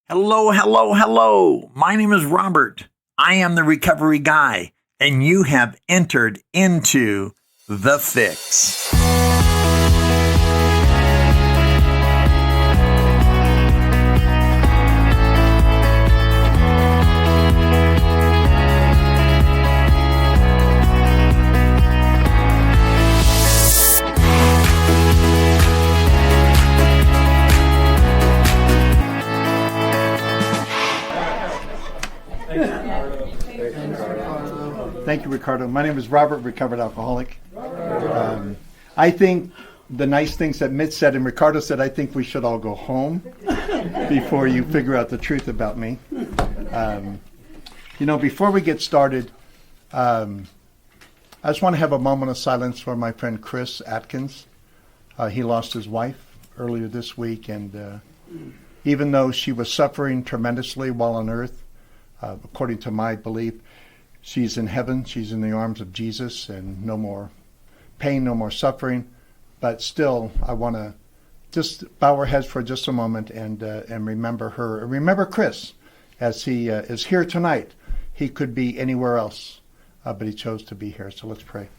Hello, hello, hello. My name is Robert. I am the recovery guy, and you have entered into The Fix. Thank you, Ricardo. My name is Robert, recovered alcoholic. I think the nice things that Mitch said and Ricardo said, I think we should all go home before you figure out the truth about me. Before we get started, I just want to have a moment of silence for my friend Chris Atkins. He lost his wife earlier this week, and even though she was suffering tremendously while on earth, according to my belief, she's in heaven, she's in the arms of Jesus, and no more pain, no more suffering. But still, I want to just bow our heads for just a moment and remember her. And remember Chris, as he is here tonight. He could be anywhere else, but he chose to be here. So let's pray.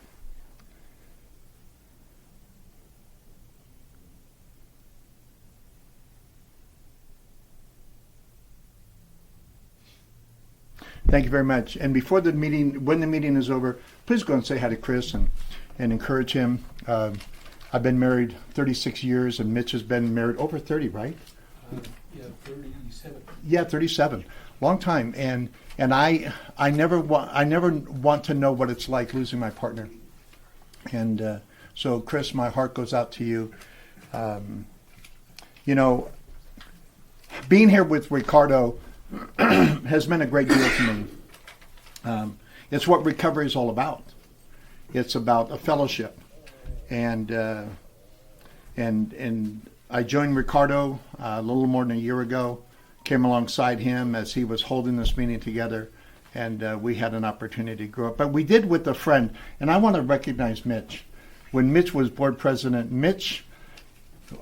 Thank you very much. And before the meeting, when the meeting is over, please go and say hi to Chris and encourage him. I've been married 36 years, and Mitch has been married over 30, right? 37. Yeah, 37. Long time. And I never want to know what it's like losing my partner. And so, Chris, my heart goes out to you. Being here with Ricardo has meant a great deal to me. It's what recovery is all about. It's about a fellowship, and I joined Ricardo a little more than a year ago. Came alongside him as he was holding this meeting together, and we had an opportunity to grow up. But we did with a friend, and I want to recognize Mitch. When Mitch was board president,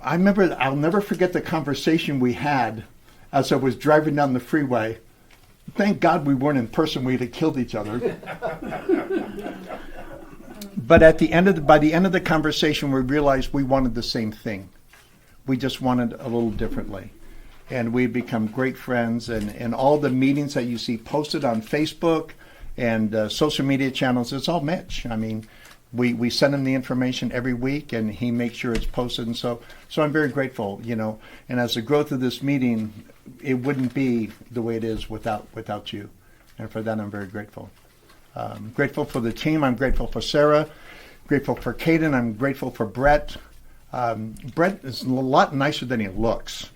I'll never forget the conversation we had as I was driving down the freeway. Thank God we weren't in person. We'd have killed each other. But by the end of the conversation, we realized we wanted the same thing. We just wanted a little differently. And we've become great friends. And all the meetings that you see posted on Facebook and social media channels, it's all Mitch. I mean, we send him the information every week, and he makes sure it's posted. And so I'm very grateful, And as the growth of this meeting, it wouldn't be the way it is without you. And for that, I'm very grateful. Grateful for the team. I'm grateful for Sarah. Grateful for Caden. I'm grateful for Brett. Brett is a lot nicer than he looks.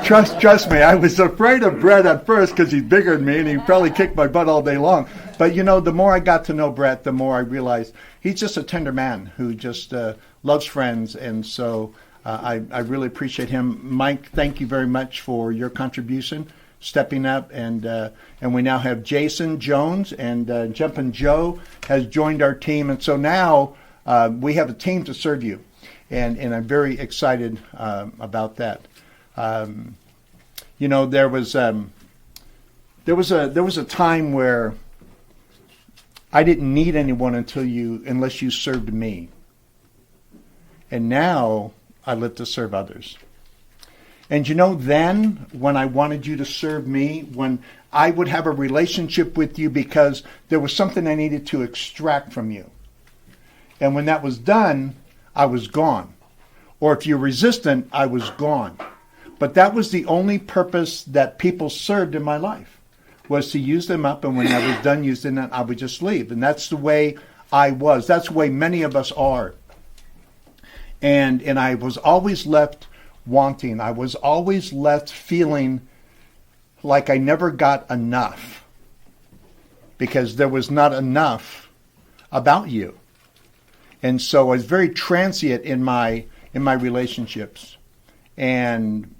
Trust me, I was afraid of Brett at first because he's bigger than me and he'd probably kick my butt all day long. But the more I got to know Brett, the more I realized he's just a tender man who just loves friends. And so I really appreciate him. Mike, thank you very much for your contribution, stepping up. And we now have Jason Jones, and Jumpin' Joe has joined our team. And so now we have a team to serve you. And I'm very excited about that. There was a time where I didn't need anyone unless you served me. And now I live to serve others. And then when I wanted you to serve me, when I would have a relationship with you because there was something I needed to extract from you. And when that was done, I was gone. Or if you're resistant, I was gone. But that was the only purpose that people served in my life, was to use them up. And when I was done using them, I would just leave. And that's the way I was. That's the way many of us are. And I was always left wanting. I was always left feeling like I never got enough because there was not enough about you. And so I was very transient in my relationships. And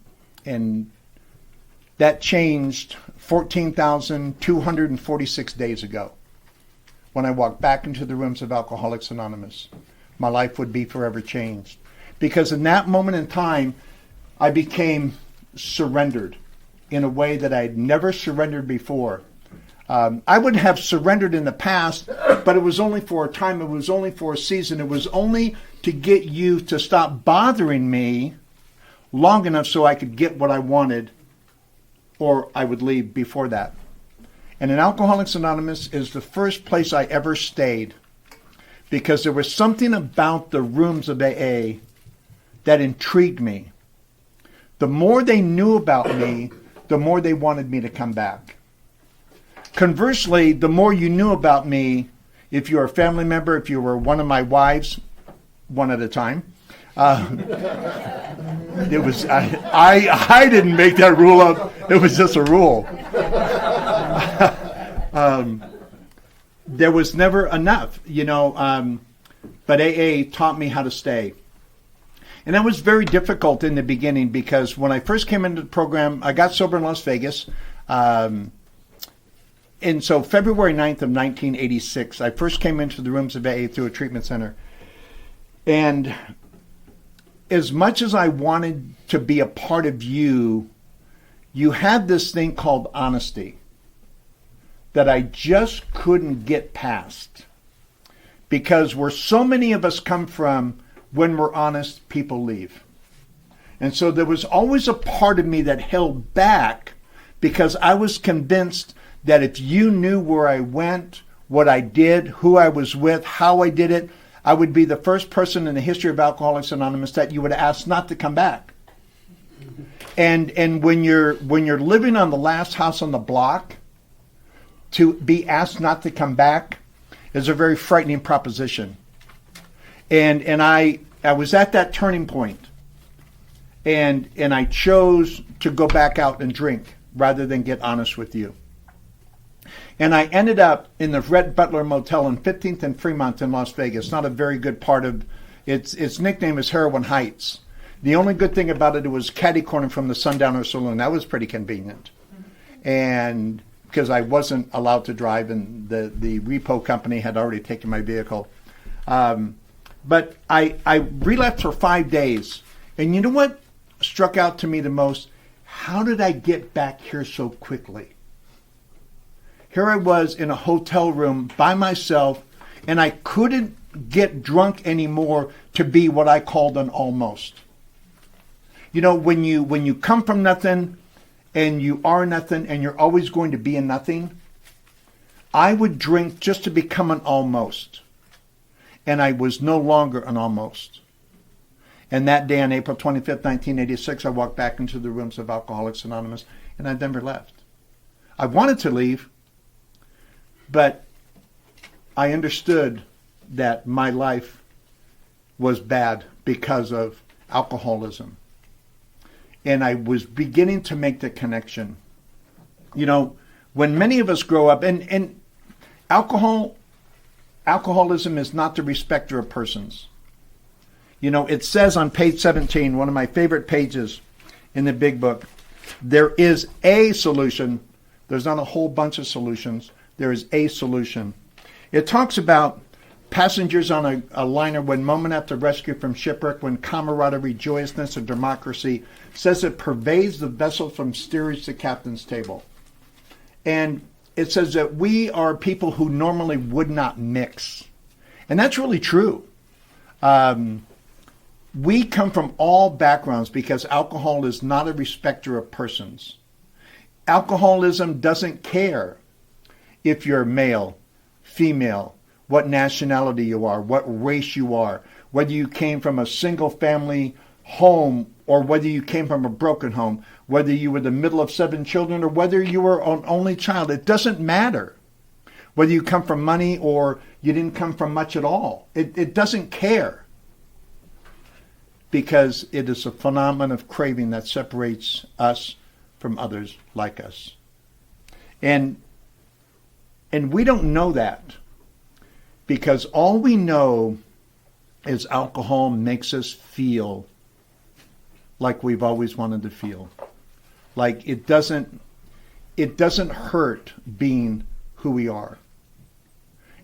that changed 14,246 days ago when I walked back into the rooms of Alcoholics Anonymous. My life would be forever changed. Because in that moment in time, I became surrendered in a way that I'd never surrendered before. I would have surrendered in the past, but it was only for a time. It was only for a season. It was only to get you to stop bothering me long enough so I could get what I wanted, or I would leave before that. And in Alcoholics Anonymous is the first place I ever stayed, because there was something about the rooms of AA that intrigued me. The more they knew about me, the more they wanted me to come back. Conversely, the more you knew about me, if you're a family member, if you were one of my wives, one at a time, it was I didn't make that rule up. It was just a rule. There was never enough, but AA taught me how to stay. And that was very difficult in the beginning, because when I first came into the program, I got sober in Las Vegas. And so February 9th of 1986, I first came into the rooms of AA through a treatment center. And as much as I wanted to be a part of you, you had this thing called honesty that I just couldn't get past. Because where so many of us come from, when we're honest, people leave. And so there was always a part of me that held back, because I was convinced that if you knew where I went, what I did, who I was with, how I did it, I would be the first person in the history of Alcoholics Anonymous that you would ask not to come back. And when you're living on the last house on the block, to be asked not to come back is a very frightening proposition. And I was at that turning point, and I chose to go back out and drink rather than get honest with you. And I ended up in the Rhett Butler Motel in 15th and Fremont in Las Vegas. Not a very good part of its nickname is Heroin Heights. The only good thing about it was catty corner from the Sundowner Saloon. That was pretty convenient. And because I wasn't allowed to drive, and the repo company had already taken my vehicle. But I relapsed for 5 days. And you know what struck out to me the most? How did I get back here so quickly? Here I was in a hotel room by myself, and I couldn't get drunk anymore to be what I called an almost. When you come from nothing and you are nothing and you're always going to be a nothing, I would drink just to become an almost. And I was no longer an almost. And that day on April 25th, 1986, I walked back into the rooms of Alcoholics Anonymous, and I never left. I wanted to leave, but I understood that my life was bad because of alcoholism. And I was beginning to make the connection. When many of us grow up, and alcoholism is not the respecter of persons. It says on page 17, one of my favorite pages in the big book, there is a solution. There's not a whole bunch of solutions. There is a solution. It talks about passengers on a liner when moment after rescue from shipwreck, when camaraderie, joyousness, and democracy says it pervades the vessel from steerage to captain's table. And it says that we are people who normally would not mix. And that's really true. We come from all backgrounds because alcohol is not a respecter of persons. Alcoholism doesn't care if you're male, female, what nationality you are, what race you are, whether you came from a single family home or whether you came from a broken home, whether you were the middle of 7 children or whether you were an only child. It doesn't matter. Whether you come from money or you didn't come from much at all. It doesn't care. Because it is a phenomenon of craving that separates us from others like us. And we don't know that, because all we know is alcohol makes us feel like we've always wanted to feel. Like it doesn't hurt being who we are.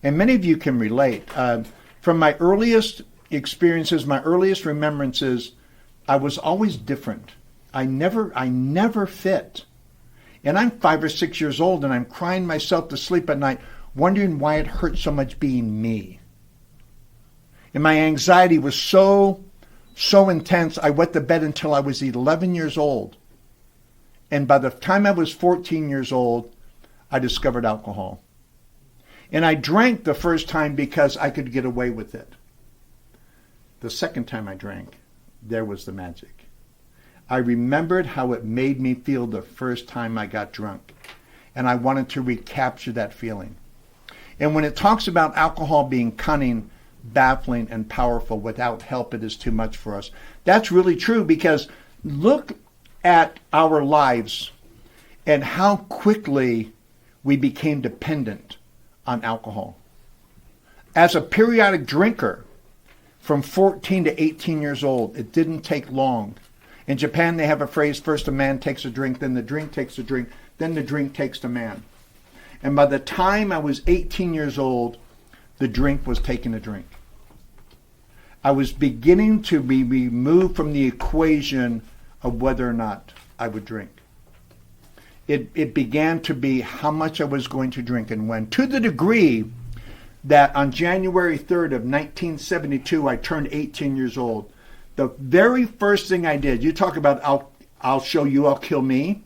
And many of you can relate. From my earliest experiences, my earliest remembrances, I was always different. I never fit. And I'm 5 or 6 years old, and I'm crying myself to sleep at night, wondering why it hurt so much being me. And my anxiety was so intense, I went to bed until I was 11 years old. And by the time I was 14 years old, I discovered alcohol. And I drank the first time because I could get away with it. The second time I drank, there was the magic. I remembered how it made me feel the first time I got drunk. And I wanted to recapture that feeling. And when it talks about alcohol being cunning, baffling, and powerful, without help it is too much for us, that's really true, because look at our lives and how quickly we became dependent on alcohol. As a periodic drinker, from 14 to 18 years old, it didn't take long. In Japan, they have a phrase, first a man takes a drink, then the drink takes a drink, then the drink takes the man. And by the time I was 18 years old, the drink was taking a drink. I was beginning to be removed from the equation of whether or not I would drink. It began to be how much I was going to drink and when, to the degree that on January 3rd of 1972, I turned 18 years old. The very first thing I did, you talk about I'll show you, I'll kill me.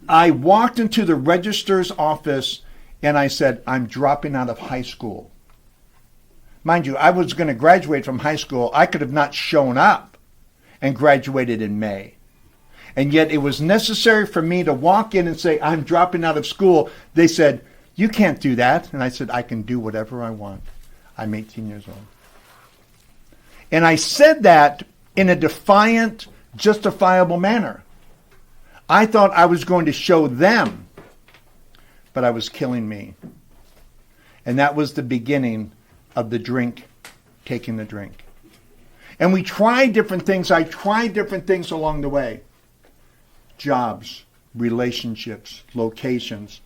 I walked into the registrar's office and I said, I'm dropping out of high school. Mind you, I was going to graduate from high school. I could have not shown up and graduated in May. And yet it was necessary for me to walk in and say, I'm dropping out of school. They said, you can't do that. And I said, I can do whatever I want. I'm 18 years old. And I said that in a defiant, justifiable manner. I thought I was going to show them, but I was killing me. And that was the beginning of the drink, taking the drink. And we tried different things. I tried different things along the way. Jobs, relationships, locations.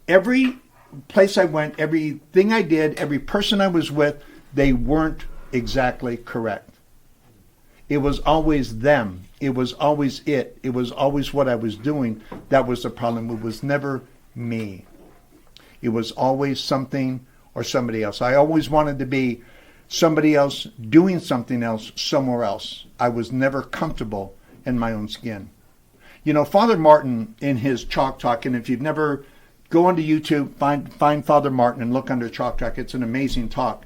Every place I went, everything I did, every person I was with, they weren't exactly correct. It was always them. It was always it. It was always what I was doing. That was the problem. It was never me. It was always something or somebody else. I always wanted to be somebody else doing something else somewhere else. I was never comfortable in my own skin. You know, Father Martin in his Chalk Talk, and if you've never, go onto YouTube, find Father Martin and look under Chalk Talk. It's an amazing talk.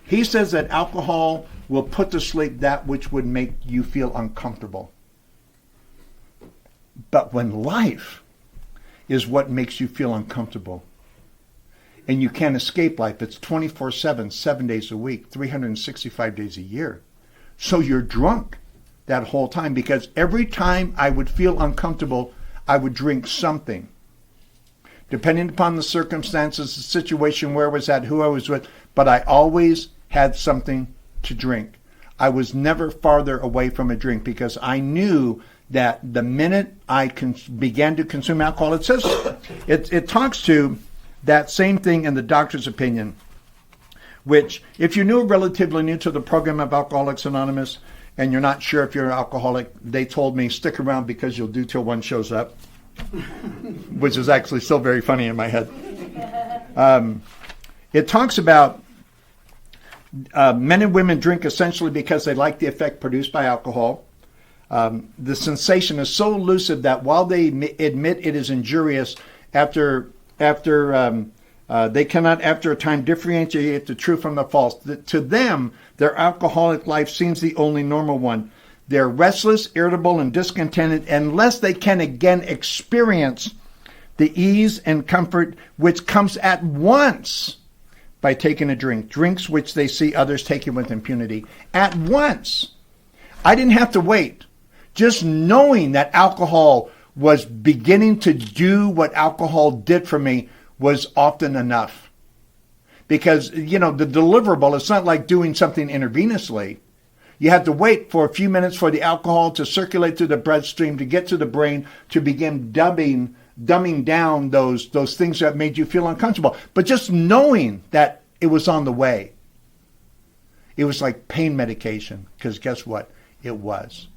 He says that alcohol will put to sleep that which would make you feel uncomfortable. But when life is what makes you feel uncomfortable, and you can't escape life, it's 24/7, 7 days a week, 365 days a year. So you're drunk that whole time, because every time I would feel uncomfortable, I would drink something. Depending upon the circumstances, the situation, where I was at, who I was with, but I always had something to drink. I was never farther away from a drink, because I knew that the minute I began to consume alcohol, it says, it talks to that same thing in the doctor's opinion, which, if you're relatively new to the program of Alcoholics Anonymous, and you're not sure if you're an alcoholic, they told me, stick around because you'll do till one shows up, which is actually still very funny in my head. It talks about men and women drink essentially because they like the effect produced by alcohol. The sensation is so elusive that while they admit it is injurious, they cannot, after a time, differentiate the true from the false. To them, their alcoholic life seems the only normal one. They're restless, irritable, and discontented unless they can again experience the ease and comfort which comes at once by taking a drink. Drinks which they see others taking with impunity. At once. I didn't have to wait. Just knowing that alcohol was beginning to do what alcohol did for me was often enough. Because, the deliverable, it's not like doing something intravenously. You have to wait for a few minutes for the alcohol to circulate through the bloodstream, to get to the brain, to begin dumbing down those things that made you feel uncomfortable. But just knowing that it was on the way, it was like pain medication, because guess what? It was.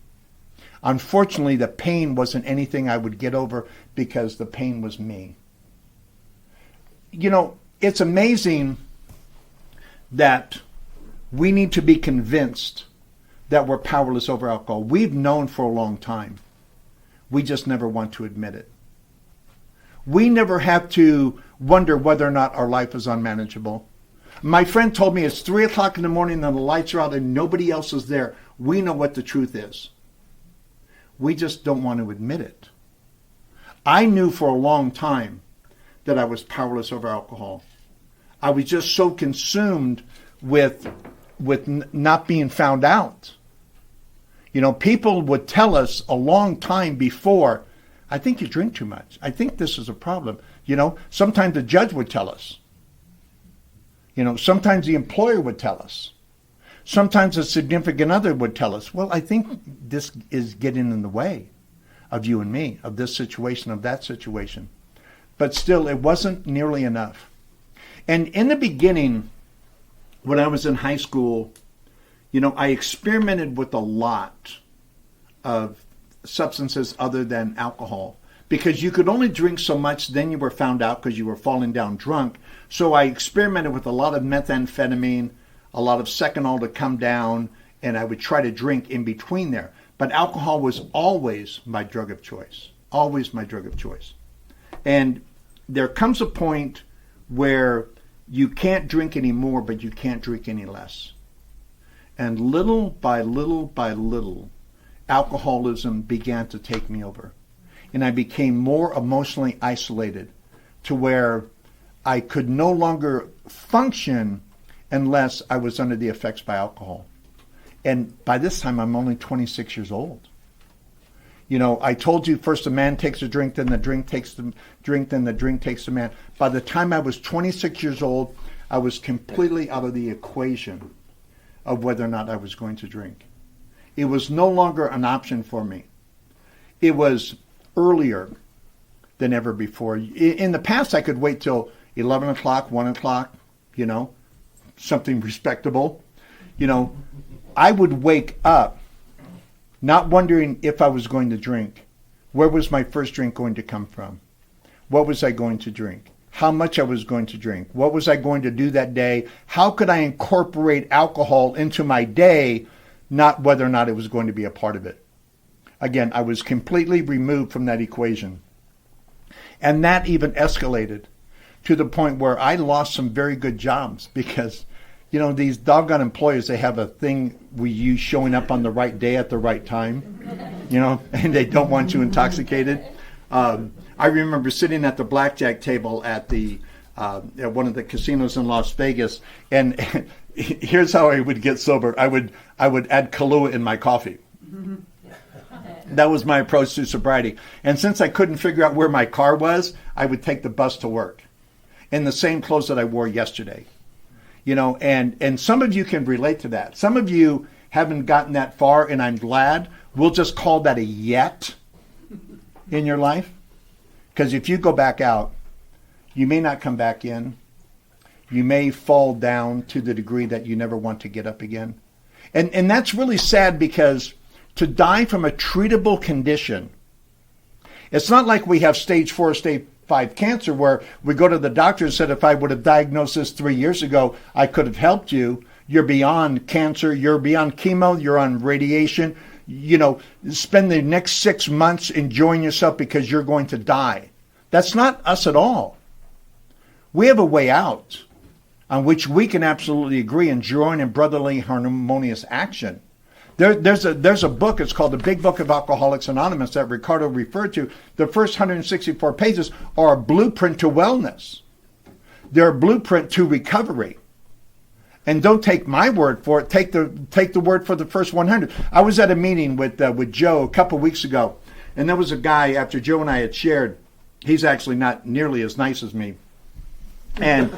Unfortunately, the pain wasn't anything I would get over because the pain was me. You know, it's amazing that we need to be convinced that we're powerless over alcohol. We've known for a long time. We just never want to admit it. We never have to wonder whether or not our life is unmanageable. My friend told me it's 3 o'clock in the morning and the lights are out and nobody else is there. We know what the truth is. We just don't want to admit it. I knew for a long time that I was powerless over alcohol. I was just so consumed with not being found out. You know, people would tell us a long time before, I think you drink too much. I think this is a problem. You know, sometimes the judge would tell us. You know, sometimes the employer would tell us. Sometimes a significant other would tell us, well, I think this is getting in the way of you and me, of this situation, of that situation. But still, it wasn't nearly enough. And in the beginning, when I was in high school, you know, I experimented with a lot of substances other than alcohol because you could only drink so much, then you were found out because you were falling down drunk. So I experimented with a lot of methamphetamine, a lot of Seconal to come down, and I would try to drink in between there. But alcohol was always my drug of choice, always my drug of choice. And there comes a point where you can't drink anymore, but you can't drink any less. And little by little by little, alcoholism began to take me over. And I became more emotionally isolated to where I could no longer function unless I was under the effects by alcohol. And by this time, I'm only 26 years old. You know, I told you first a man takes a drink, then the drink takes the drink, then the drink takes the man. By the time I was 26 years old, I was completely out of the equation of whether or not I was going to drink. It was no longer an option for me. It was earlier than ever before. In the past, I could wait till 11 o'clock, 1 o'clock, you know, something respectable. You know, I would wake up not wondering if I was going to drink. Where was my first drink going to come from? What was I going to drink? How much I was going to drink? What was I going to do that day? How could I incorporate alcohol into my day, not whether or not it was going to be a part of it? Again, I was completely removed from that equation. And that even escalated to the point where I lost some very good jobs because, you know, these doggone employers, they have a thing we use showing up on the right day at the right time, you know, and they don't want you intoxicated. I remember sitting at the blackjack table at one of the casinos in Las Vegas, and here's how I would get sober. I would add Kahlua in my coffee. That was my approach to sobriety. And since I couldn't figure out where my car was, I would take the bus to work in the same clothes that I wore yesterday. You know, and some of you can relate to that. Some of you haven't gotten that far, and I'm glad. We'll just call that a yet in your life. Because if you go back out, you may not come back in. You may fall down to the degree that you never want to get up again. And that's really sad because to die from a treatable condition, it's not like we have stage 4, stage 5 cancer where we go to the doctor and said, if I would have diagnosed this 3 years ago, I could have helped you. You're beyond cancer. You're beyond chemo. You're on radiation. You know, spend the next 6 months enjoying yourself because you're going to die. That's not us at all. We have a way out on which we can absolutely agree and join in brotherly harmonious action. There's a book, it's called The Big Book of Alcoholics Anonymous that Ricardo referred to. The first 164 pages are a blueprint to wellness. They're a blueprint to recovery. And don't take my word for it. Take the word for the first 100. I was at a meeting with Joe a couple weeks ago, and there was a guy, after Joe and I had shared, he's actually not nearly as nice as me. And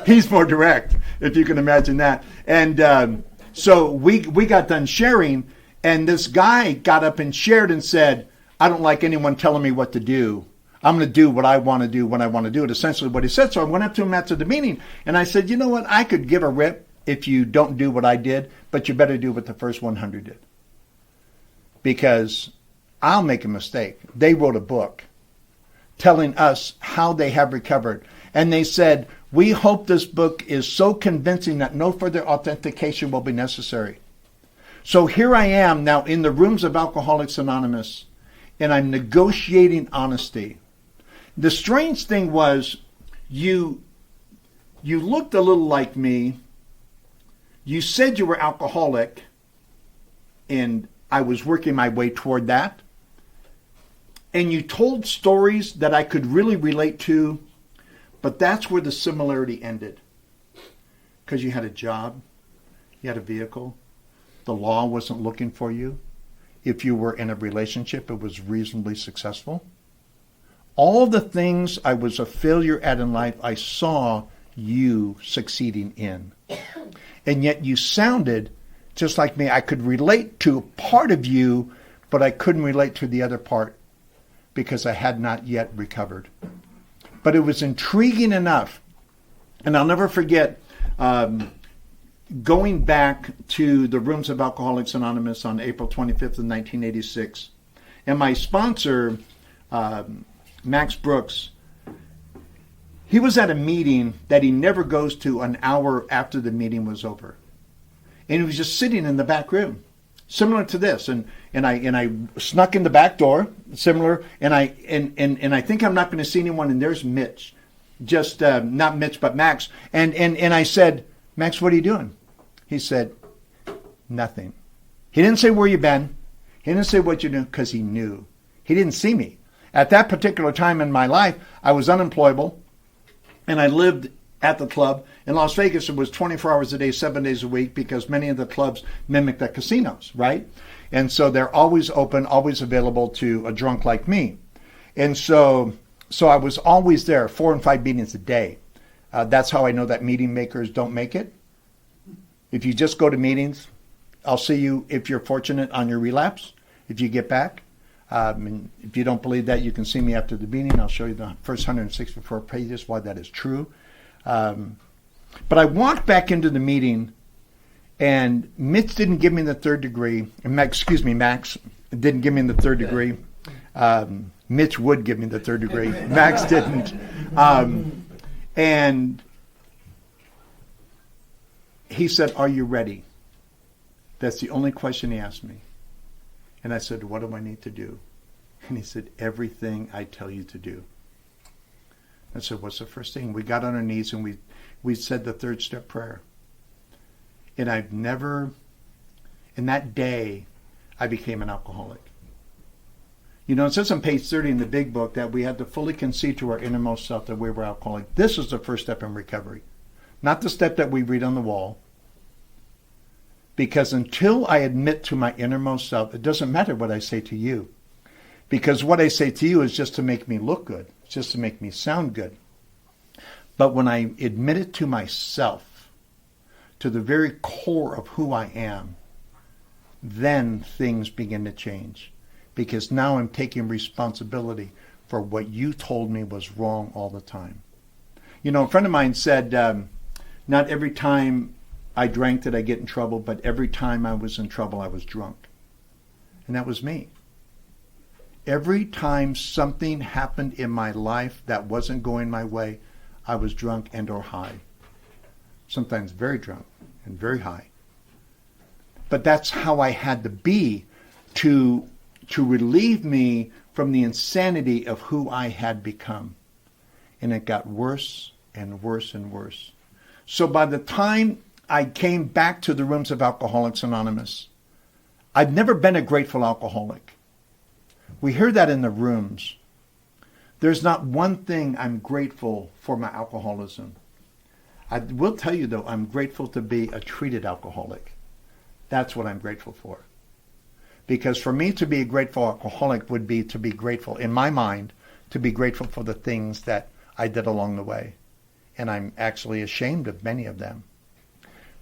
he's more direct, if you can imagine that. And so we got done sharing, and this guy got up and shared and said, I don't like anyone telling me what to do. I'm going to do what I want to do when I want to do it, essentially what he said. So I went up to him after the meeting, and I said, you know what? I could give a rip if you don't do what I did, but you better do what the first 100 did. because I'll make a mistake. They wrote a book telling us how they have recovered. And they said, we hope this book is so convincing that no further authentication will be necessary. So here I am now in the rooms of Alcoholics Anonymous, and I'm negotiating honesty. The strange thing was, you looked a little like me. You said you were alcoholic, and I was working my way toward that. And you told stories that I could really relate to, but that's where the similarity ended. Because you had a job, you had a vehicle, the law wasn't looking for you. If you were in a relationship, it was reasonably successful. All the things I was a failure at in life, I saw you succeeding in. And yet you sounded just like me. I could relate to part of you, but I couldn't relate to the other part because I had not yet recovered. But it was intriguing enough. And I'll never forget going back to the rooms of Alcoholics Anonymous on April 25th of 1986. And my sponsor, Max Brooks, he was at a meeting that he never goes to an hour after the meeting was over. And he was just sitting in the back room, similar to this. And I snuck in the back door, similar, and I think I'm not going to see anyone, and there's Mitch. Just not Mitch, but Max. And I said, Max, what are you doing? He said, nothing. He didn't say where you been. He didn't say what you do, because he knew. He didn't see me. At that particular time in my life, I was unemployable, and I lived at the club. In Las Vegas, it was 24 hours a day, 7 days a week, because many of the clubs mimic the casinos, right? And so they're always open, always available to a drunk like me. And so I was always there, 4 and 5 meetings a day. That's how I know that meeting makers don't make it. If you just go to meetings, I'll see you, if you're fortunate, on your relapse, if you get back. And if you don't believe that, you can see me after the meeting. I'll show you the first 164 pages why that is true. But I walked back into the meeting, and Mitch didn't give me the third degree. Max didn't give me the third degree. Mitch would give me the third degree. Max didn't. And he said, are you ready? That's the only question he asked me. And I said, what do I need to do? And he said, everything I tell you to do. I said, what's the first thing? We got on our knees and we said the third step prayer. And I've never, in that day, I became an alcoholic. You know, it says on page 30 in the big book that we had to fully concede to our innermost self that we were alcoholic. This is the first step in recovery. Not the step that we read on the wall. Because until I admit to my innermost self, it doesn't matter what I say to you. Because what I say to you is just to make me look good. It's just to make me sound good. But when I admit it to myself, to the very core of who I am, then things begin to change. Because now I'm taking responsibility for what you told me was wrong all the time. You know, a friend of mine said, not every time I drank did I get in trouble, but every time I was in trouble, I was drunk. And that was me. Every time something happened in my life that wasn't going my way, I was drunk and or high. Sometimes very drunk and very high. But that's how I had to be to relieve me from the insanity of who I had become. And it got worse and worse and worse. So by the time I came back to the rooms of Alcoholics Anonymous, I'd never been a grateful alcoholic. We hear that in the rooms. There's not one thing I'm grateful for my alcoholism. I will tell you, though, I'm grateful to be a treated alcoholic. That's what I'm grateful for. Because for me to be a grateful alcoholic would be to be grateful, in my mind, to be grateful for the things that I did along the way. And I'm actually ashamed of many of them.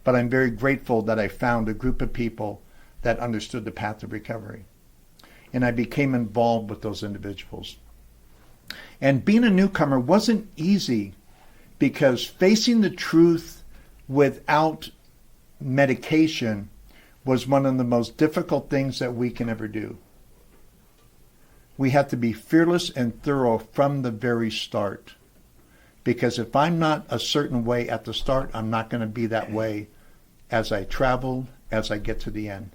But I'm very grateful that I found a group of people that understood the path of recovery. And I became involved with those individuals. And being a newcomer wasn't easy because facing the truth without medication was one of the most difficult things that we can ever do. We have to be fearless and thorough from the very start. Because if I'm not a certain way at the start, I'm not going to be that way as I travel, as I get to the end.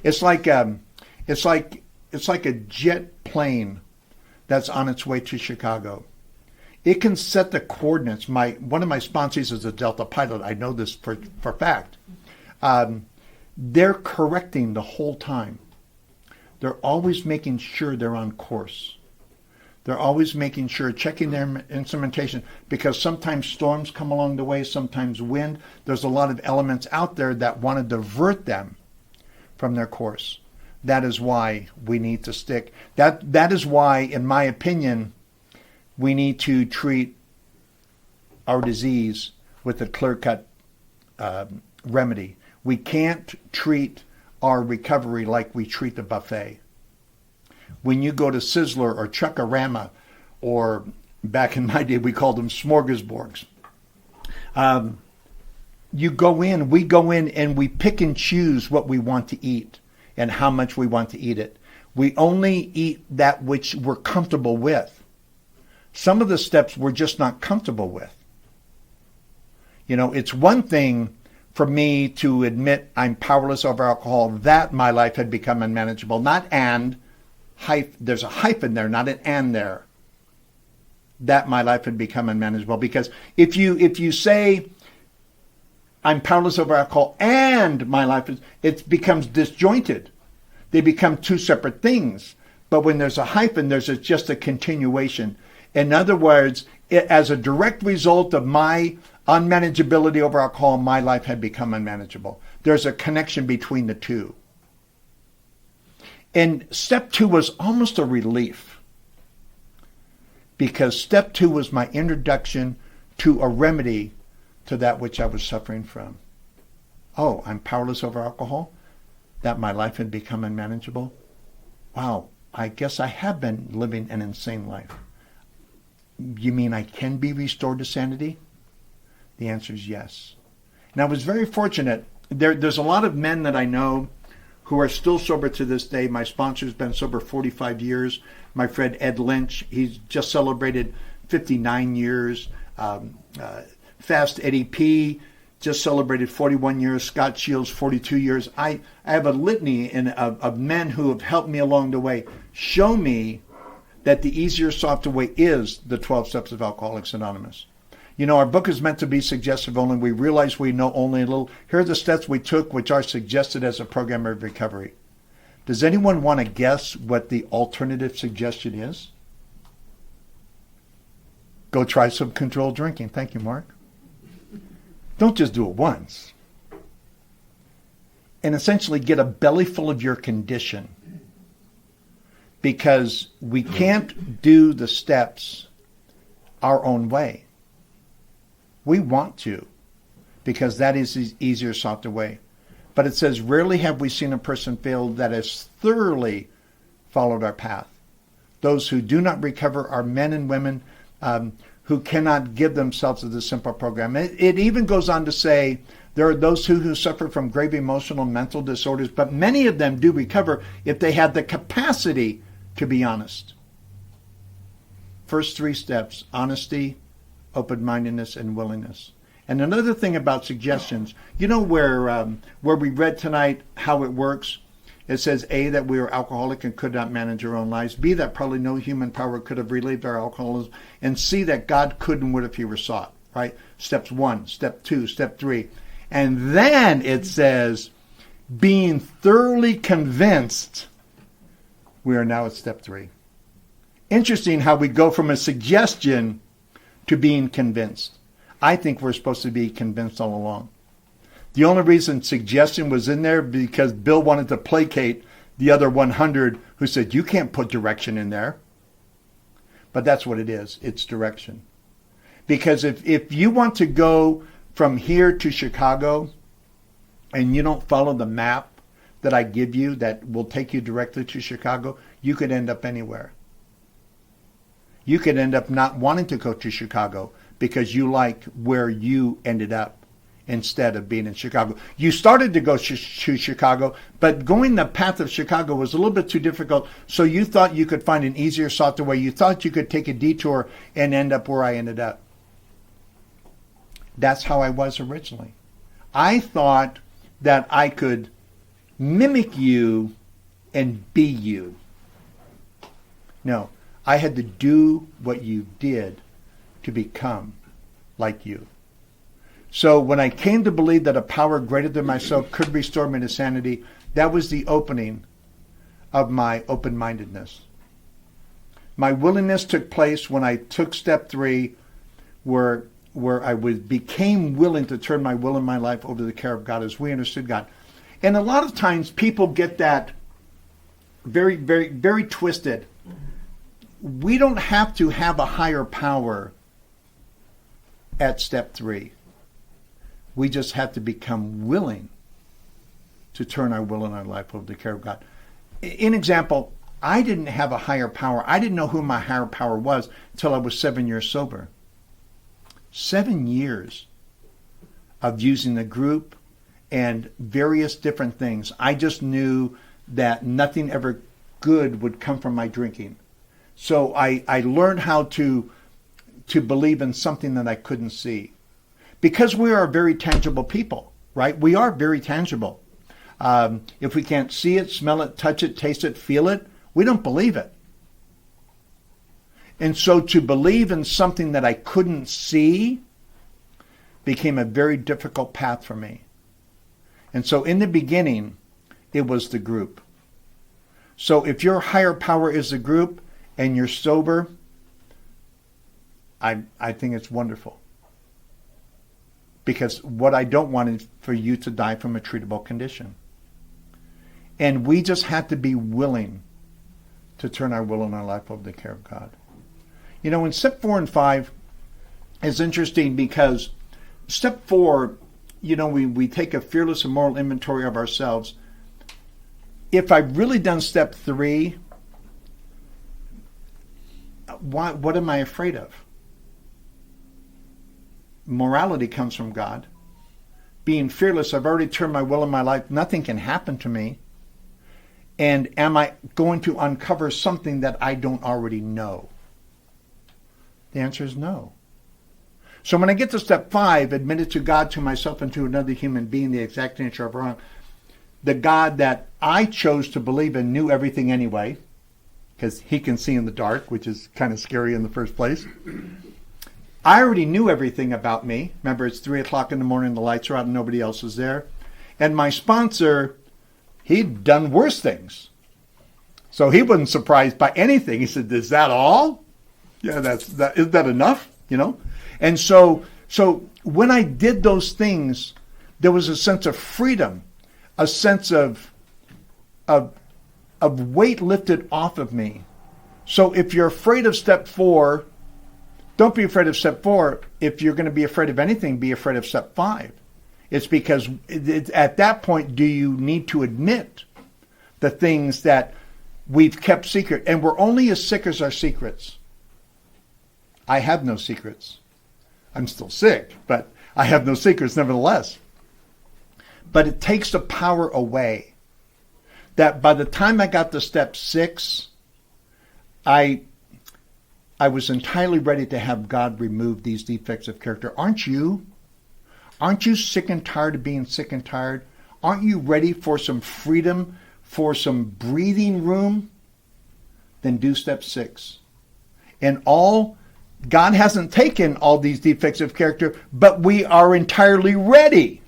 It's like a jet plane that's on its way to Chicago. It can set the coordinates. One of my sponsors is a Delta pilot. I know this for fact. They're correcting the whole time. They're always making sure they're on course. They're always making sure, checking their instrumentation, because sometimes storms come along the way, sometimes wind. There's a lot of elements out there that want to divert them from their course. That is why we need to stick. That is why, in my opinion, we need to treat our disease with a clear-cut remedy. We can't treat our recovery like we treat the buffet. When you go to Sizzler or Chuck-A-Rama, or back in my day we called them smorgasbords, we go in and we pick and choose what we want to eat and how much we want to eat it. We only eat that which we're comfortable with. Some of the steps we're just not comfortable with. It's one thing for me to admit I'm powerless over alcohol, that my life had become unmanageable. Not and, there's a hyphen there, not an and there. That my life had become unmanageable. Because if you say I'm powerless over alcohol and my life it becomes disjointed. They become two separate things. But when there's a hyphen, there's just a continuation. In other words, as a direct result of my unmanageability over alcohol, my life had become unmanageable. There's a connection between the two. And step 2 was almost a relief, because step 2 was my introduction to a remedy to that which I was suffering from. Oh, I'm powerless over alcohol? That my life had become unmanageable? Wow, I guess I have been living an insane life. You mean I can be restored to sanity? The answer is yes. And I was very fortunate. There's a lot of men that I know who are still sober to this day. My sponsor's been sober 45 years. My friend Ed Lynch, he's just celebrated 59 years. Fast Eddie P. just celebrated 41 years. Scott Shields, 42 years. I have a litany of men who have helped me along the way. Show me that the easier, softer way is the 12 Steps of Alcoholics Anonymous. Our book is meant to be suggestive only. We realize we know only a little. Here are the steps we took, which are suggested as a program of recovery. Does anyone want to guess what the alternative suggestion is? Go try some controlled drinking. Thank you, Mark. Don't just do it once. And essentially get a belly full of your condition. Because we can't do the steps our own way. We want to, because that is the easier, softer way. But it says, rarely have we seen a person fail that has thoroughly followed our path. Those who do not recover are men and women who cannot give themselves to the simple program. It even goes on to say there are those who suffer from grave emotional and mental disorders, but many of them do recover if they have the capacity to be honest. First 3 steps: honesty, open-mindedness, and willingness. And another thing about suggestions, where we read tonight how it works? It says, A, that we are alcoholic and could not manage our own lives. B, that probably no human power could have relieved our alcoholism. And C, that God could and would if he were sought, right? Steps 1, step 2, step 3. And then it says, being thoroughly convinced, we are now at step 3. Interesting how we go from a suggestion to being convinced. I think we're supposed to be convinced all along. The only reason suggestion was in there because Bill wanted to placate the other 100 who said, you can't put direction in there. But that's what it is. It's direction. Because if you want to go from here to Chicago and you don't follow the map that I give you that will take you directly to Chicago, you could end up anywhere. You could end up not wanting to go to Chicago because you like where you ended up instead of being in Chicago. You started to go to Chicago, but going the path of Chicago was a little bit too difficult, so you thought you could find an easier, softer way. You thought you could take a detour and end up where I ended up. That's how I was originally. I thought that I could mimic you and be you. No, I had to do what you did to become like you. So when I came to believe that a power greater than myself could restore me to sanity, that was the opening of my open-mindedness. My willingness took place when I took step 3, where I became willing to turn my will and my life over to the care of God as we understood God. And a lot of times people get that very, very, very twisted. We don't have to have a higher power at step 3. We just have to become willing to turn our will and our life over to the care of God. In example, I didn't have a higher power. I didn't know who my higher power was until I was 7 years sober. 7 years of using the group and various different things. I just knew that nothing ever good would come from my drinking. So I learned how to believe in something that I couldn't see. Because we are very tangible people, right? We are very tangible. If we can't see it, smell it, touch it, taste it, feel it, we don't believe it. And so to believe in something that I couldn't see became a very difficult path for me. And so in the beginning, it was the group. So if your higher power is the group and you're sober, I think it's wonderful. Because what I don't want is for you to die from a treatable condition. And we just have to be willing to turn our will and our life over to the care of God. You know, in step 4 and 5 is interesting because step 4, you know, we take a fearless and moral inventory of ourselves. If I've really done step 3, what am I afraid of? Morality comes from God. Being fearless, I've already turned my will and my life. Nothing can happen to me. And am I going to uncover something that I don't already know? The answer is no. So when I get to step 5, admitted to God, to myself, and to another human being, the exact nature of wrong, the God that I chose to believe in knew everything anyway, because he can see in the dark, which is kind of scary in the first place. I already knew everything about me. Remember, it's 3 o'clock in the morning, the lights are out and nobody else is there. And my sponsor, he'd done worse things. So he wasn't surprised by anything. He said, is that all? Yeah, isn't that enough? You know? And so when I did those things, there was a sense of freedom, a sense of weight lifted off of me. So if you're afraid of step 4, don't be afraid of step 4. If you're going to be afraid of anything, be afraid of step 5. It's because at that point, do you need to admit the things that we've kept secret? And we're only as sick as our secrets. I have no secrets. I'm still sick, but I have no secrets nevertheless. But it takes the power away. That by the time I got to step 6, I was entirely ready to have God remove these defects of character. Aren't you? Aren't you sick and tired of being sick and tired? Aren't you ready for some freedom, for some breathing room? Then do step 6. And God hasn't taken all these defects of character, but we are entirely ready.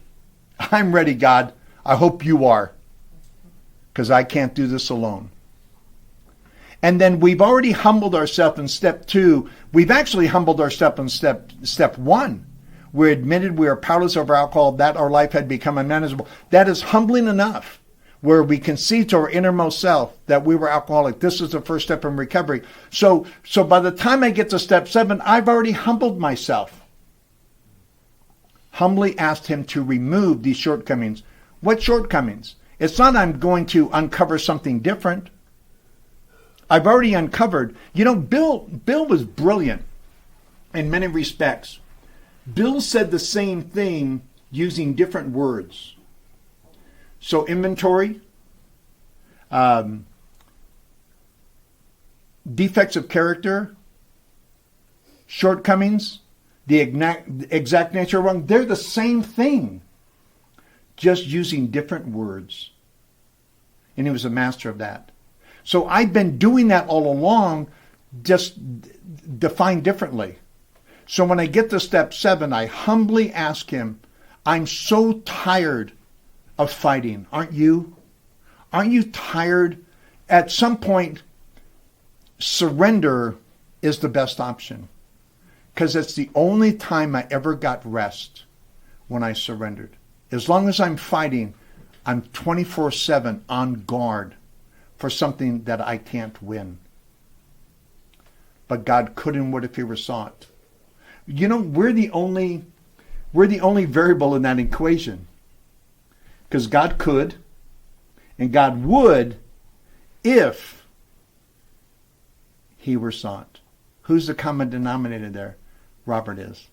I'm ready, God. I hope you are, because I can't do this alone. And then we've already humbled ourselves in step 2. We've actually humbled ourselves in step 1. We admitted we are powerless over alcohol, that our life had become unmanageable. That is humbling enough, where we concede to our innermost self that we were alcoholic. This is the first step in recovery. So by the time I get to step 7, I've already humbled myself. Humbly asked him to remove these shortcomings. What shortcomings? It's not I'm going to uncover something different. I've already uncovered. You know, Bill was brilliant in many respects. Bill said the same thing using different words. So inventory, defects of character, shortcomings, the exact nature of wrong, they're the same thing, just using different words. And he was a master of that. So I've been doing that all along, just defined differently. So when I get to step 7, I humbly ask him, I'm so tired of fighting. Aren't you? Aren't you tired? At some point, surrender is the best option. Because it's the only time I ever got rest, when I surrendered. As long as I'm fighting, I'm 24/7 on guard for something that I can't win. But God could and would if he were sought. You know, we're the only variable in that equation. Because God could and God would if he were sought. Who's the common denominator there? Robert is.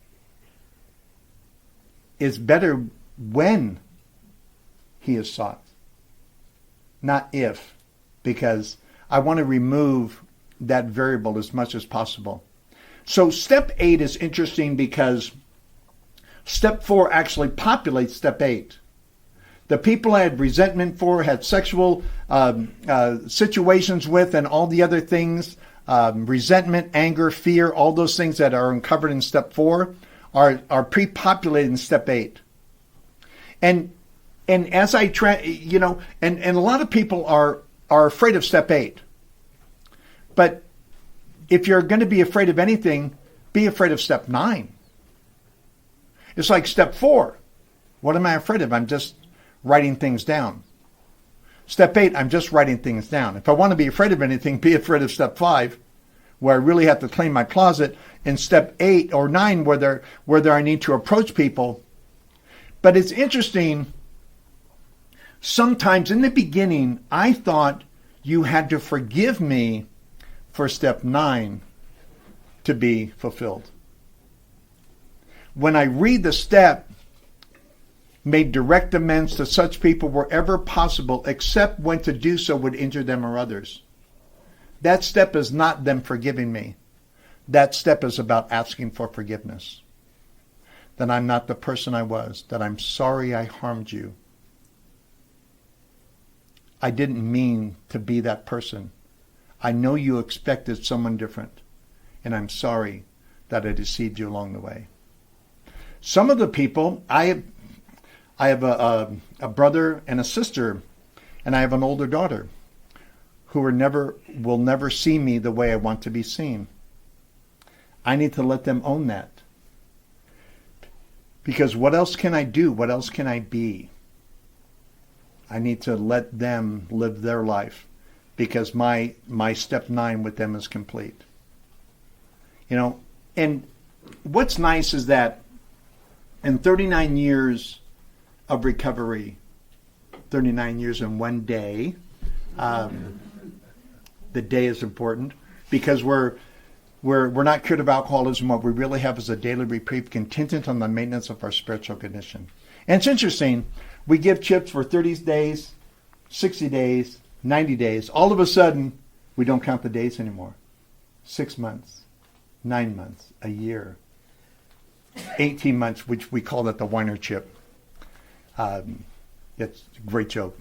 It's better when he is sought, not if, because I want to remove that variable as much as possible. So step 8 is interesting because step 4 actually populates step 8. The people I had resentment for, had sexual situations with, and all the other things, resentment, anger, fear, all those things that are uncovered in step 4 are pre-populated in step 8. And as I try, and a lot of people are afraid of step 8. But if you're going to be afraid of anything, be afraid of step 9. It's like step 4. What am I afraid of? I'm just writing things down. Step 8, I'm just writing things down. If I want to be afraid of anything, be afraid of step 5, where I really have to clean my closet, and step 8 or 9, where I need to approach people. But it's interesting, sometimes in the beginning, I thought you had to forgive me for step 9 to be fulfilled. When I read the step, made direct amends to such people wherever possible, except when to do so would injure them or others. That step is not them forgiving me. That step is about asking for forgiveness. That I'm not the person I was, that I'm sorry I harmed you. I didn't mean to be that person. I know you expected someone different, and I'm sorry that I deceived you along the way. Some of the people, I have a brother and a sister, and I have an older daughter who will never see me the way I want to be seen. I need to let them own that. Because what else can I do? What else can I be? I need to let them live their life, because my step 9 with them is complete. And what's nice is that in 39 years of recovery, 39 years in one day, the day is important, because we're not cured of alcoholism. What we really have is a daily reprieve contingent on the maintenance of our spiritual condition. And it's interesting, we give chips for 30 days, 60 days, 90 days. All of a sudden, we don't count the days anymore. 6 months, 9 months, a year, 18 months, which we call that the whiner chip. It's a great joke.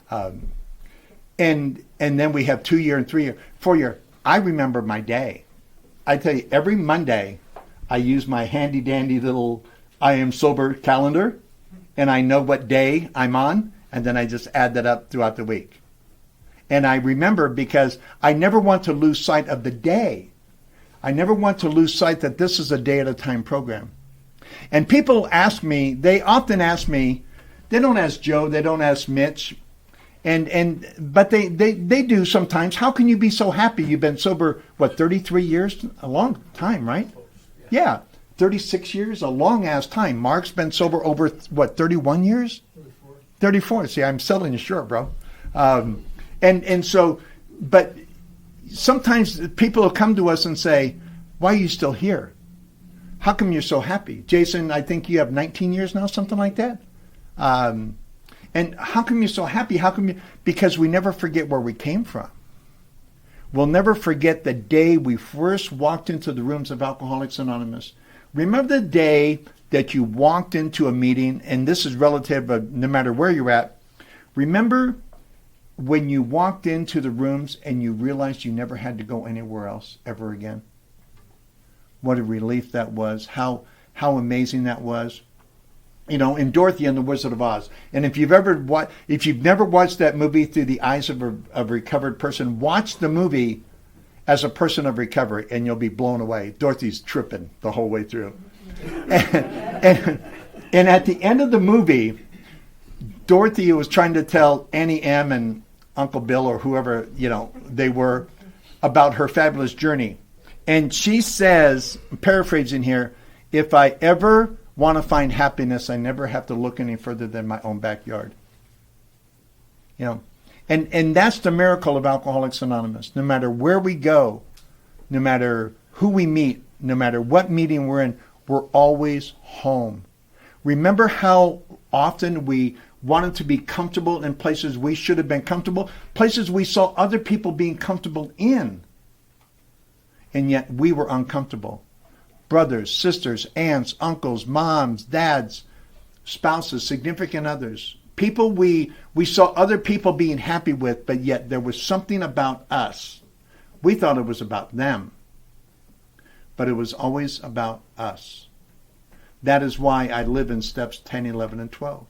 And then we have 2 year and 3 year, 4 year. I remember my day. I tell you, every Monday, I use my handy dandy little I am sober calendar, and I know what day I'm on, and then I just add that up throughout the week. And I remember, because I never want to lose sight of the day. I never want to lose sight that this is a day at a time program. And people ask me, they often ask me, they don't ask Joe, they don't ask Mitch, but they do sometimes. How can you be so happy? You've been sober, 33 years? A long time, right? Yeah, 36 years, a long ass time. Mark's been sober over, 31 years? 34. See, I'm selling you short, bro. And so, but sometimes people will come to us and say, why are you still here? how come you're so happy? Jason, I think you have 19 years now, something like that. And how come you're so happy? Because we never forget where we came from. We'll never forget the day we first walked into the rooms of Alcoholics Anonymous. Remember the day that you walked into a meeting, and this is relative no matter where you're at. Remember when you walked into the rooms and you realized you never had to go anywhere else ever again? What a relief that was. How amazing that was. You know, in Dorothy and the Wizard of Oz. And if you've never watched that movie through the eyes of a recovered person, watch the movie as a person of recovery, and you'll be blown away. Dorothy's tripping the whole way through. And at the end of the movie, Dorothy was trying to tell Annie M. and Uncle Bill, or whoever, they were, about her fabulous journey. And she says, paraphrasing here, if I ever want to find happiness, I never have to look any further than my own backyard. And that's the miracle of Alcoholics Anonymous. No matter where we go, no matter who we meet, no matter what meeting we're in, we're always home. Remember how often we wanted to be comfortable in places we should have been comfortable, places we saw other people being comfortable in, and yet we were uncomfortable. Brothers, sisters, aunts, uncles, moms, dads, spouses, significant others, people we saw other people being happy with, but yet there was something about us. We thought it was about them, but it was always about us. That is why I live in steps 10, 11, and 12.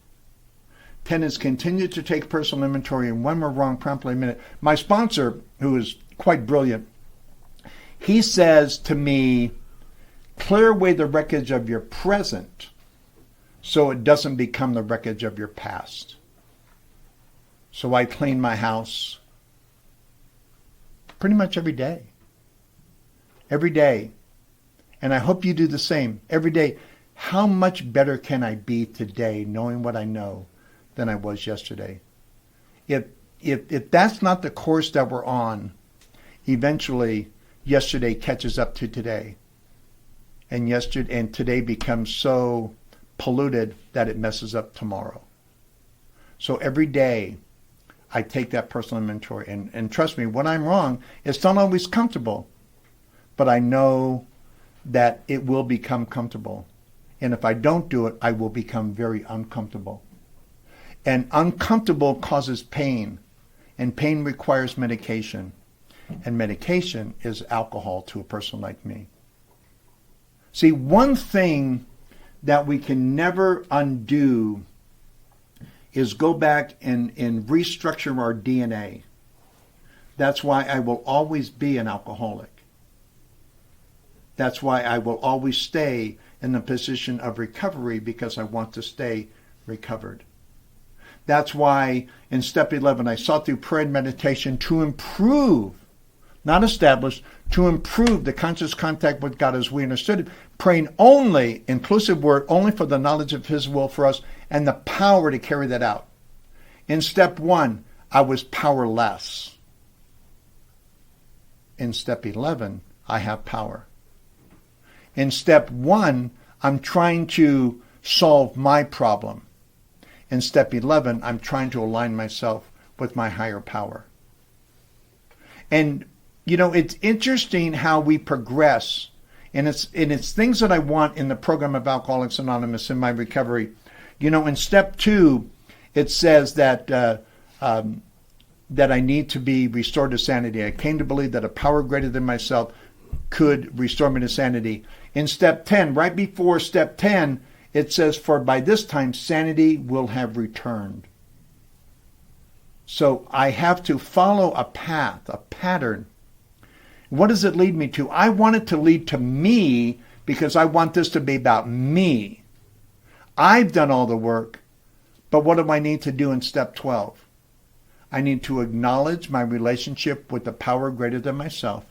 10 is continue to take personal inventory, and when we're wrong, promptly admit it. My sponsor, who is quite brilliant, he says to me, clear away the wreckage of your present so it doesn't become the wreckage of your past. So I clean my house pretty much every day. Every day. And I hope you do the same. Every day. How much better can I be today knowing what I know than I was yesterday? If that's not the course that we're on, eventually yesterday catches up to today. And today becomes so polluted that it messes up tomorrow. So every day I take that personal inventory, and trust me, when I'm wrong, it's not always comfortable, but I know that it will become comfortable. And if I don't do it, I will become very uncomfortable. And uncomfortable causes pain, and pain requires medication. And medication is alcohol to a person like me. See, one thing that we can never undo is go back and restructure our DNA. That's why I will always be an alcoholic. That's why I will always stay in the position of recovery, because I want to stay recovered. That's why in step 11, I sought through prayer and meditation to improve, not establish, to improve the conscious contact with God as we understood it, praying only, inclusive word, only for the knowledge of His will for us and the power to carry that out. In step 1, I was powerless. In step 11, I have power. In step 1, I'm trying to solve my problem. In step 11, I'm trying to align myself with my higher power. And it's interesting how we progress, and it's things that I want in the program of Alcoholics Anonymous in my recovery. In step 2, it says that I need to be restored to sanity. I came to believe that a power greater than myself could restore me to sanity. In step 10, right before step 10, it says, for by this time sanity will have returned. So I have to follow a path, a pattern. What does it lead me to? I want it to lead to me, because I want this to be about me. I've done all the work, but what do I need to do in step 12? I need to acknowledge my relationship with the power greater than myself.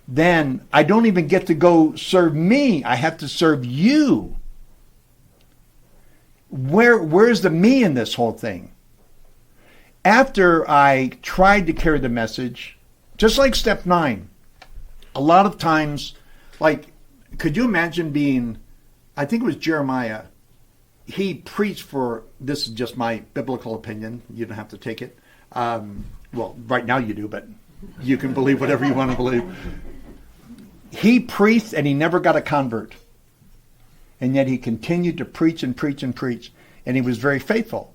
Then I don't even get to go serve me. I have to serve you. Where's the me in this whole thing? After I tried to carry the message, just like step 9, a lot of times, like could you imagine being, I think it was Jeremiah, he preached for, this is just my biblical opinion, you don't have to take it. Well, right now you do, but you can believe whatever you want to believe. He preached and he never got a convert. And yet he continued to preach and preach and preach. And he was very faithful.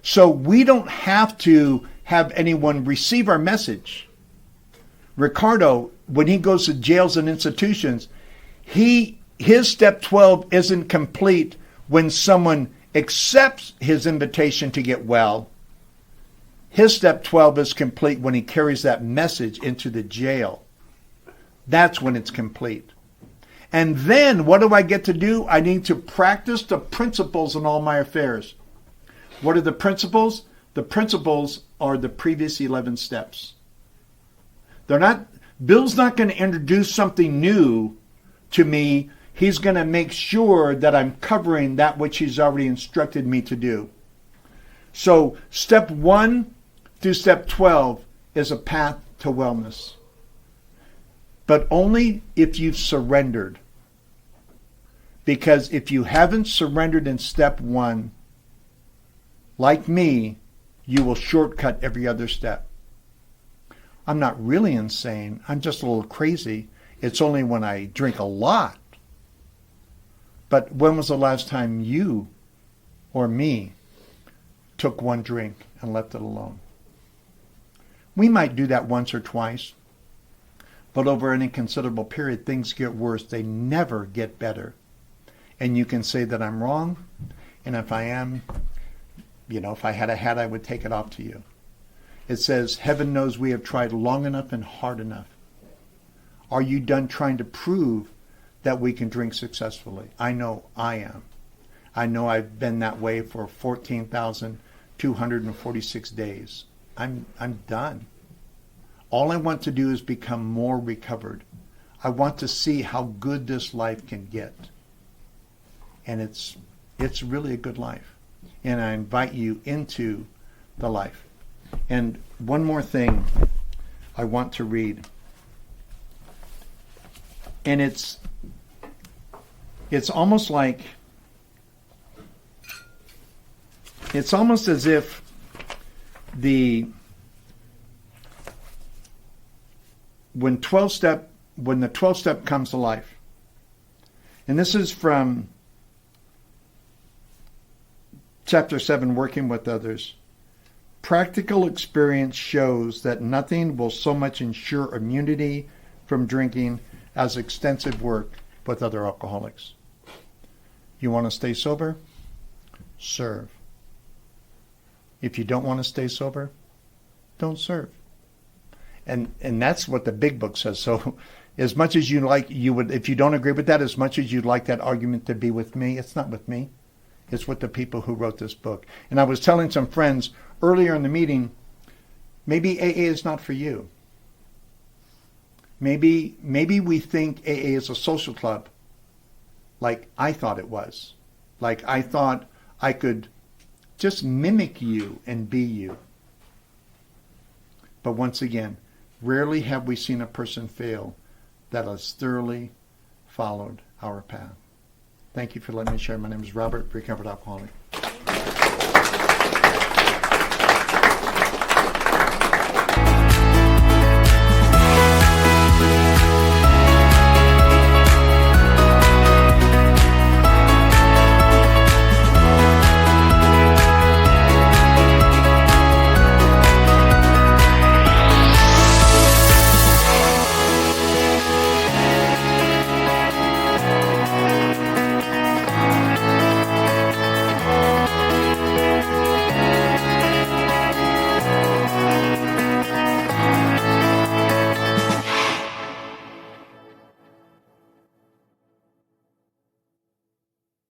So we don't have to have anyone receive our message. Ricardo, when he goes to jails and institutions, his step 12 isn't complete when someone accepts his invitation to get well. His step 12 is complete when he carries that message into the jail. That's when it's complete. And then what do I get to do? I need to practice the principles in all my affairs. What are the principles? The principles are the previous 11 steps. Bill's not going to introduce something new to me. He's going to make sure that I'm covering that which he's already instructed me to do. So step 1 through step 12 is a path to wellness. But only if you've surrendered. Because if you haven't surrendered in step 1, like me, you will shortcut every other step. I'm not really insane. I'm just a little crazy. It's only when I drink a lot. But when was the last time you or me took one drink and left it alone? We might do that once or twice, but over any considerable period, things get worse. They never get better. And you can say that I'm wrong, and if I am, if I had a hat, I would take it off to you. It says, heaven knows we have tried long enough and hard enough. Are you done trying to prove that we can drink successfully? I know I am. I know I've been that way for 14,246 days. I'm done. All I want to do is become more recovered. I want to see how good this life can get. And it's really a good life. And I invite you into the life. And one more thing I want to read. And it's almost like, it's almost as if when the 12 step comes to life. And this is from Chapter 7, Working with Others. Practical experience shows that nothing will so much ensure immunity from drinking as extensive work with other alcoholics. You want to stay sober? Serve. If you don't want to stay sober, don't serve. And that's what the big book says. So as much as if you don't agree with that, as much as you'd like that argument to be with me, it's not with me. It's with the people who wrote this book. And I was telling some friends earlier in the meeting, maybe AA is not for you. Maybe we think AA is a social club like I thought it was. Like I thought I could just mimic you and be you. But once again, rarely have we seen a person fail that has thoroughly followed our path. Thank you for letting me share. My name is Robert, recovered alcoholic.